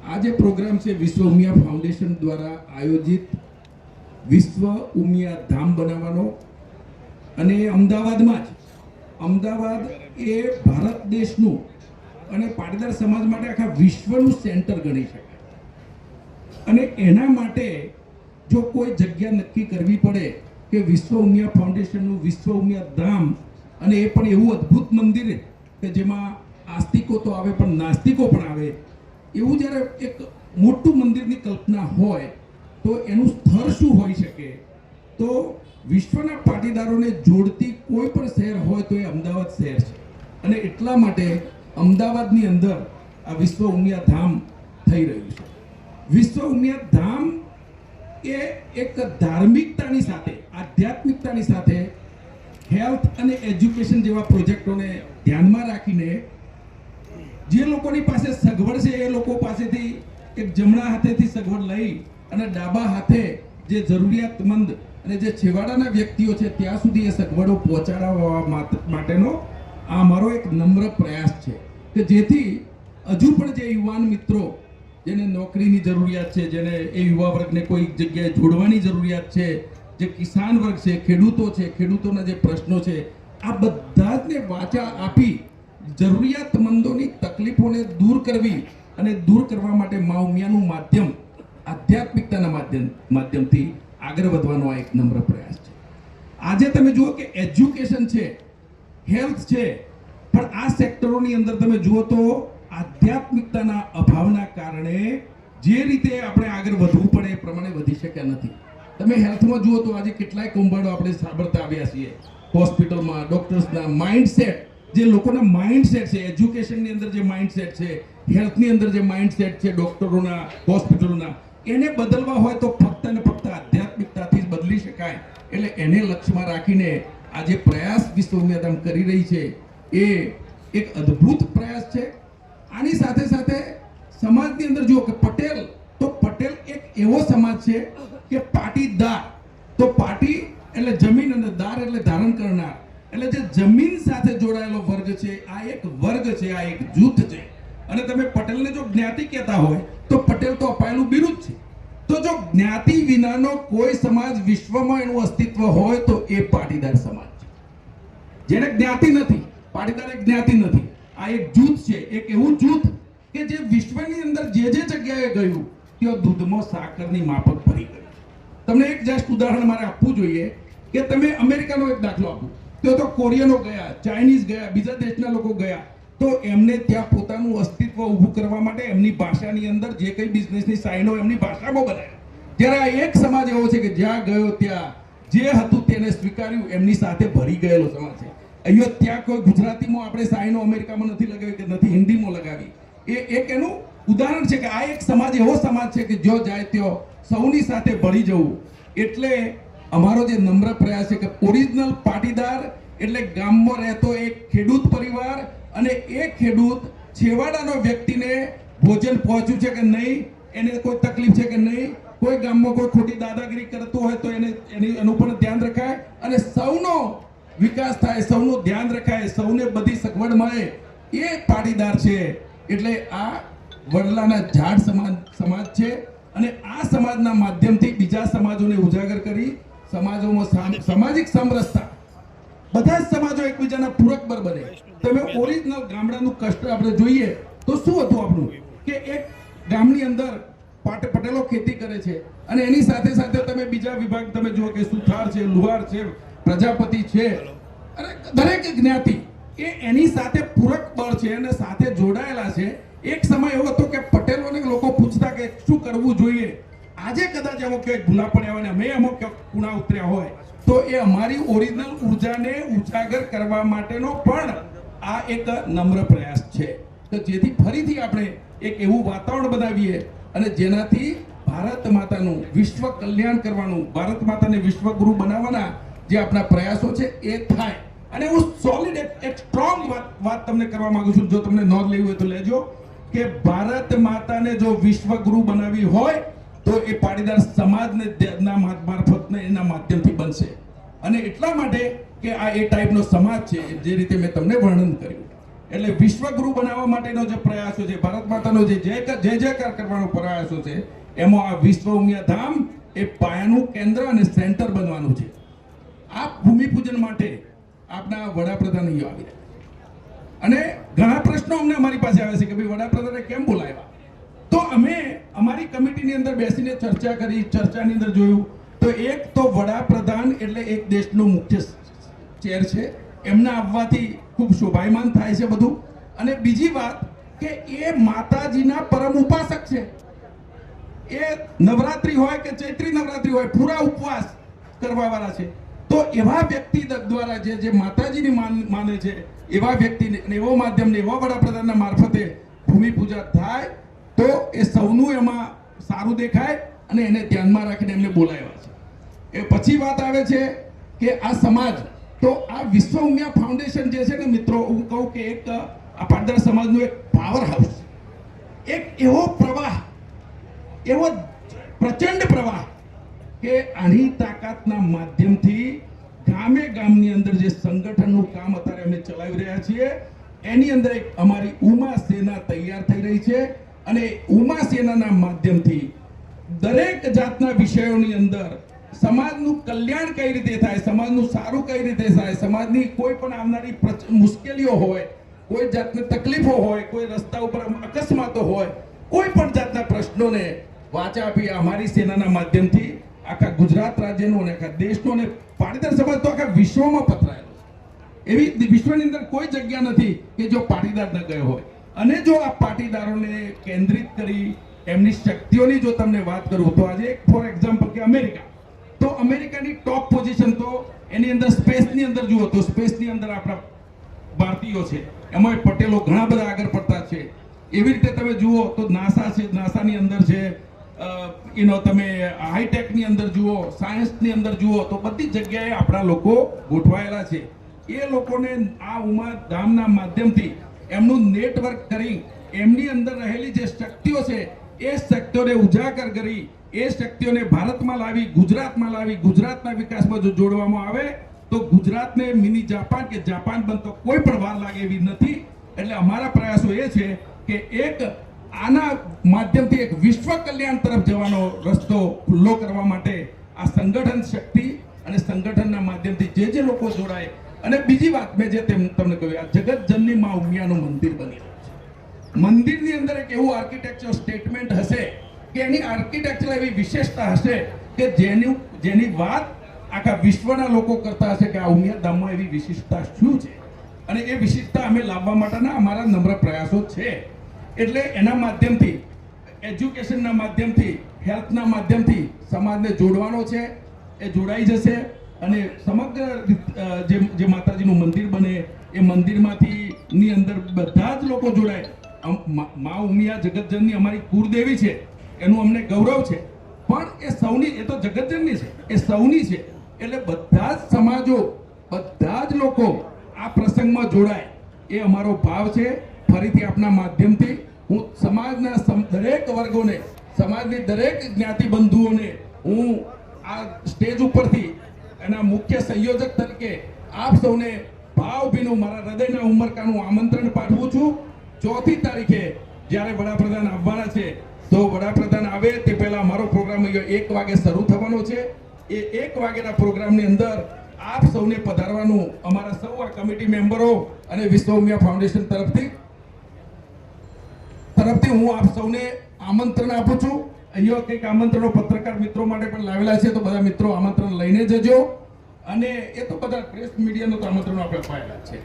આ જે પ્રોગ્રામ છે વિશ્વ ઉમિયા ફાઉન્ડેશન દ્વારા આયોજિત વિશ્વ ઉમિયા ધામ બનાવવાનો અને અમદાવાદમાં જ અમદાવાદ એ ભારત દેશનું અને પાટીદાર સમાજ માટે આખા વિશ્વનું સેન્ટર ગણી શકાય અને એના માટે જો કોઈ જગ્યા નક્કી કરવી પડે કે વિશ્વ ઉમિયા ફાઉન્ડેશનનું વિશ્વ ઉમિયા ધામ અને એ પણ એવું અદ્ભુત મંદિર કે જેમાં આસ્તિકો તો આવે પણ નાસ્તિકો પણ આવે એવું જ્યારે એક મોટું મંદિરની કલ્પના હોય તો એનું સ્થળ શું હોઈ શકે તો વિશ્વના પાટીદારોને જોડતી કોઈ પણ શહેર હોય તો એ અમદાવાદ શહેર છે અને એટલા માટે અમદાવાદની અંદર આ વિશ્વ ઉમિયા ધામ થઈ રહ્યું છે. વિશ્વ ઉમિયા ધામ એ એક ધાર્મિકતાની સાથે આધ્યાત્મિકતાની સાથે હેલ્થ અને એજ્યુકેશન જેવા પ્રોજેક્ટોને ધ્યાનમાં રાખીને જે લોકોની પાસે સગવડ છે એ લોકો પાસેથી એક જમણા હાથેથી સગવડ લઈ અને ડાબા હાથે જે જરૂરિયાતમંદ અને જે છેવાડાના વ્યક્તિઓ છે ત્યાં સુધી એ સગવડો પહોંચાડવા માટેનો આ અમારો એક નમ્ર પ્રયાસ છે કે જેથી હજુ પણ જે યુવાન મિત્રો જેને નોકરીની જરૂરિયાત છે, જેને એ યુવા વર્ગને કોઈ જગ્યાએ જોડવાની જરૂરિયાત છે, જે કિસાન વર્ગ છે, ખેડૂતો છે, ખેડૂતોના જે પ્રશ્નો છે, આ બધા જને વાચા આપી જરૂરિયાતમંદોની તકલીફોને દૂર કરવી અને દૂર કરવા માટે મા ઉમિયાનું માધ્યમ આધ્યાત્મિકતાના માધ્યમથી આગળ વધવાનો આ એક નમ્ર પ્રયાસ છે. આજે તમે જુઓ કે એજ્યુકેશન છે, હેલ્થ છે, પણ આ સેક્ટરોની અંદર તમે જુઓ તો આધ્યાત્મિકતાના અભાવના કારણે જે રીતે આપણે આગળ વધવું પડે એ પ્રમાણે વધી શક્યા નથી. તમે હેલ્થમાં જુઓ તો આજે કેટલાય કૌભાંડો આપણે સાંભળતા આવ્યા છીએ. હોસ્પિટલમાં ડોક્ટર્સના માઇન્ડસેટ, જે લોકોના માઇન્ડસેટ છે, એજ્યુકેશનની અંદર જે માઇન્ડસેટ છે, હેલ્થની અંદર જે માઇન્ડસેટ છે ડોક્ટરોના, હોસ્પિટલોના, એને બદલવા હોય તો ફક્ત અને ફક્ત આધ્યાત્મિકતાથી જ બદલી શકાય. એટલે એને લક્ષ્યમાં રાખીને આ જે પ્રયાસ વિશ્વ ઉમિયા ધામ કરી રહી છે એ એક અદ્ભુત પ્રયાસ છે. આની સાથે સાથે સમાજની અંદર જુઓ કે પટેલ એક એવો સમાજ છે કે પાટીદાર, તો પાટી એટલે જમીન અને દાર એટલે ધારણ કરનાર, એટલે જે જમીન સાથે જોડાયેલો વર્ગ છે, આ એક વર્ગ છે, આ એક જૂથ છે. અને તમે પટેલને જો જ્ઞાતિ કહેતા હોય તો પટેલ તો અપાયેલું બિરુદ છે. તો જો જ્ઞાતિ વિનાનો કોઈ સમાજ વિશ્વમાં એનું અસ્તિત્વ હોય તો એ પાટીદાર સમાજ છે. જેને જ્ઞાતિ નથી, પાટીદાર એક જ્ઞાતિ નથી, આ એક જૂથ છે, એક એવું જૂથ કે જે વિશ્વની અંદર જે જગ્યાએ ગયું ત્યાં દૂધમાં સાકરની માફક ભરી ગયું. તમને એક જસ્ટ ઉદાહરણ મારે આપવું જોઈએ કે તમે અમેરિકાનો એક દાખલો આપો તો કોરિયનો ગયા, ચાઇનીઝ ગયા, બીજા દેશના લોકો ગયા તો એમને ત્યાં પોતાનું અસ્તિત્વ ઊભું કરવા માટે એમની ભાષાની અંદર જે કંઈ બિઝનેસની સાઇનો એમની ભાષામાં બનાવ્યા. જ્યારે આ એક સમાજ એવો છે કે જ્યાં ગયો ત્યાં જે હતું તેને સ્વીકાર્યું, એમની સાથે ભરી ગયેલો સમાજ છે. અહીંયા ત્યાં કોઈ ગુજરાતીમાં આપણે સાઇનો અમેરિકામાં નથી લગાવી કે નથી હિન્દીમાં લગાવી. એ એક એનું ઉદાહરણ છે કે આ એક સમાજ એવો સમાજ છે કે જો જાય ત્યાં સૌની સાથે ભળી જવું. એટલે અમારો જે નમ્ર પ્રયાસ છે કે ઓરિજિનલ પાટીદાર એટલે ગામમાં રહેતો એક ખેડૂત પરિવાર અને એ ખેડૂત છેવાડાનો વ્યક્તિને ભોજન પહોંચ્યું છે કે નહીં, એને કોઈ તકલીફ છે કે નહીં, કોઈ ગામમાં કોઈ ખોટી દાદાગીરી કરતું હોય તો એનું પણ ધ્યાન રખાય અને સૌનો વિકાસ થાય, સૌનું ધ્યાન રખાય, સૌને બધી સગવડ મળે, એ પાટીદાર છે. એટલે આ વડલાના ઝાડ સમાજ છે અને આ સમાજના માધ્યમથી બીજા સમાજોને ઉજાગર કરી સમાજોમાં સામાજિક સમરસતા, બધા જ સમાજો એકબીજાના પૂરકબર બને. તમે ઓરિજિનલ ગામડાનું કષ્ટ આપણે જોઈએ તો શું હતું આપણું કે એક ગામની અંદર પટેલો ખેતી કરે છે અને એની સાથે સાથે તમે બીજા વિભાગ તમે જુઓ કે સુથાર છે, લુહાર છે, પ્રજાપતિ છે, અને દરેક જ્ઞાતિ એ એની સાથે પૂરક બળ છે અને સાથે જોડાયેલા છે. એક સમય એવો હતો કે પટેલોને લોકો પૂછતા કે શું કરવું જોઈએ. આજે કદાચ એવો ક્યાંક ભૂલા પડ્યા હોય ને અમે અમુક કુણા ઉતર્યા હોય તો એ અમારી ઓરિજિનલ ઉર્જાને ઉજાગર કરવા માટેનો પણ આ એક નમ્ર પ્રયાસ છે તો જેથી ફરીથી આપણે એક એવું વાતાવરણ બનાવીએ અને જેનાથી ભારત માતાનું વિશ્વ કલ્યાણ કરવાનું, ભારત માતાને વિશ્વગુરુ બનાવવાના જે આપણા પ્રયાસો છે એ થાય. અને હું સોલિડ એક સ્ટ્રોંગ વાત તમને કરવા માંગુ છું, જો તમને નોંધ લેવી હોય તો લેજો, કે ભારત માતાને જો વિશ્વગુરુ બનાવી હોય તો એ પાટીદાર સમાજને મારફત એના માધ્યમથી બનશે. અને એટલા માટે કે આ એ ટાઈપનો સમાજ છે જે રીતે મેં તમને વર્ણન કર્યું એટલે વિશ્વગુરુ બનાવવા માટેનો જે પ્રયાસો છે, ભારત માતાનો જે જયકાર કરવાનો પ્રયાસો છે, એમાં આ વિશ્વ ઉમિયા ધામ એ પાયાનું કેન્દ્ર અને સેન્ટર બનવાનું છે. આ ભૂમિપૂજન માટે આપના વડાપ્રધાન અહીં આવી રહ્યા અને ઘણા પ્રશ્નો અમને અમારી પાસે આવે છે કે ભાઈ વડાપ્રધાને કેમ બોલાવ્યા. તો અમે અમારી કમિટીની અંદર બેસીને ચર્ચા કરી. ચર્ચાની અંદર જોયું તો એક તો વડાપ્રધાન એટલે એક દેશનો મુખ્ય ચેર છે, એમના આવવાથી ખૂબ શોભાયમાન થાય છે બધું. અને બીજી વાત કે એ માતાજીના પરમ ઉપાસક છે. એ નવરાત્રી હોય કે ચૈત્રી નવરાત્રી હોય, પૂરા ઉપવાસ કરવા વાળા છે. તો એવા વ્યક્તિ દ્વારા જે માતાજીની માને છે, એવા વ્યક્તિને, એવો માધ્યમને, એવા વડાપ્રધાનના મારફતે ભૂમિપૂજા થાય તો એ સૌનું એમાં સારું દેખાય અને એને ધ્યાનમાં રાખીને એમને બોલાવ્યા છે. એ પછી વાત આવે છે કે આ સમાજ, તો આ વિશ્વ ઉમિયા ફાઉન્ડેશન જે છે ને મિત્રો, હું કહું કે એક આ પાટીદાર સમાજનું એક પાવર હાઉસ, એક એવો પ્રવાહ, એવો પ્રચંડ પ્રવાહ કે આની તાકાતના માધ્યમથી ગામે ગામની અંદર જે સંગઠનનું કામ અત્યારે અમે ચલાવી રહ્યા છીએ, એની અંદર એક અમારી ઉમા સેના તૈયાર થઈ રહી છે. અને ઉમા સેનાના માધ્યમથી દરેક જાતના વિષયોની અંદર સમાજનું કલ્યાણ કઈ રીતે થાય, સમાજનું સારું કઈ રીતે થાય, સમાજની કોઈ પણ આવનારી મુશ્કેલીઓ હોય, કોઈ જાતની તકલીફો હોય, કોઈ રસ્તા ઉપર અકસ્માતો હોય, કોઈ પણ જાતના પ્રશ્નોને વાચા આપી અમારી સેનાના માધ્યમથી આખા ગુજરાત રાજ્યનો અને આખા દેશનો અને પાટીદાર સમાજ તો આખા વિશ્વમાં પથરાયેલો છે. એવી વિશ્વની અંદર કોઈ જગ્યા નથી કે જો પાટીદાર ન ગયો હોય. અને જો આ પાટીદારોને કેન્દ્રિત કરી એમની શક્તિઓની જો તમને વાત કરું તો આજે ફોર એક્ઝામ્પલ કે અમેરિકા, તો અમેરિકાની ટોપ પોઝિશન તો એની અંદર સ્પેસની અંદર જુઓ તો સ્પેસની અંદર આપણા ભારતીયો છે, એમાં પટેલો ઘણા બધા આગળ પડતા છે. એવી રીતે તમે જુઓ તો નાસા છે, નાસાની અંદર છે, તમે હાઈટેકની અંદર જુઓ, સાયન્સની અંદર જુઓ, તો બધી જગ્યાએ આપણા લોકો ગોઠવાયેલા છે. એ લોકોને આ ઉમા ધામના માધ્યમથી એમનું નેટવર્ક કરી એમની અંદર રહેલી જે શક્તિઓ છે એ શક્તિઓને ઉજાગર કરી એ શક્તિઓને ભારતમાં લાવી, ગુજરાતમાં લાવી, ગુજરાતના વિકાસમાં જો જોડવામાં આવે તો ગુજરાતને મિની જાપાન કે જાપાન બનતો કોઈ પણ વાર લાગે એવી નથી. એટલે અમારા પ્રયાસો એ છે કે એક આના માધ્યમથી એક વિશ્વ કલ્યાણ તરફ જવાનો રસ્તો ખુલ્લો કરવા માટે આ સંગઠન શક્તિ અને સંગઠનના માધ્યમથી જે લોકો જોડાય. અને બીજી વાત મેં જે તમને કહ્યું, આ જગતજનની માં ઉમિયાનું મંદિર બની રહ્યું છે. મંદિરની અંદર એક એવું આર્કિટેક્ચર સ્ટેટમેન્ટ હશે કે એની આર્કિટેક્ચર એવી વિશેષતા હશે કે જેની વાત આખા વિશ્વના લોકો કરતા હશે કે આ ઉમિયા ધામમાં એવી વિશિષ્ટતા શું છે. અને એ વિશિષ્ટતા અમે લાવવા માટેના અમારા નમ્ર પ્રયાસો છે. એટલે એના માધ્યમથી, એજ્યુકેશનના માધ્યમથી, હેલ્થના માધ્યમથી સમાજને જોડવાનો છે. એ જોડાઈ જશે અને સમગ્ર જે માતાજીનું મંદિર બને એ મંદિરમાંથી ની અંદર બધા જ લોકો જોડાય. મા ઉમિયા જગતજનની અમારી કુળદેવી છે, એનું અમને ગૌરવ છે, પણ એ સૌની, એ તો જગતજનની છે, એ સૌની છે. એટલે બધા જ સમાજો, બધા જ લોકો આ પ્રસંગમાં જોડાય એ અમારો ભાવ છે. ફરીથી આપના માધ્યમથી હું સમાજના દરેક વર્ગોને, સમાજની દરેક જ્ઞાતિ બંધુઓને હું આ સ્ટેજ ઉપરથી એના મુખ્ય સંયોજક તરીકે આપ સૌને ભાવભીનું મારા હૃદયના ઉમરકાનું આમંત્રણ પાઠવું છું. 4મી તારીખે જ્યારે વડાપ્રધાન આવવાના છે, તો વડાપ્રધાન આવે તે પહેલા અમારો પ્રોગ્રામ 1 વાગે શરૂ થવાનો છે. એ 1 વાગ્યાના પ્રોગ્રામની અંદર આપ સૌને પધારવાનું અમારા સૌ આ કમિટી મેમ્બરો અને વિશ્વ ઉમિયા ફાઉન્ડેશન તરફથી હું આપ સૌને આમંત્રણ આપું છું. અહીંયા કંઈક આમંત્રણો પત્રકાર મિત્રો માટે પણ લાવેલા છે, તો બધા મિત્રો આમંત્રણ લઈને જજો. અને એ તો બધા પ્રેસ મીડિયાનો તો આમંત્રણો આપણે અપાયેલા છે.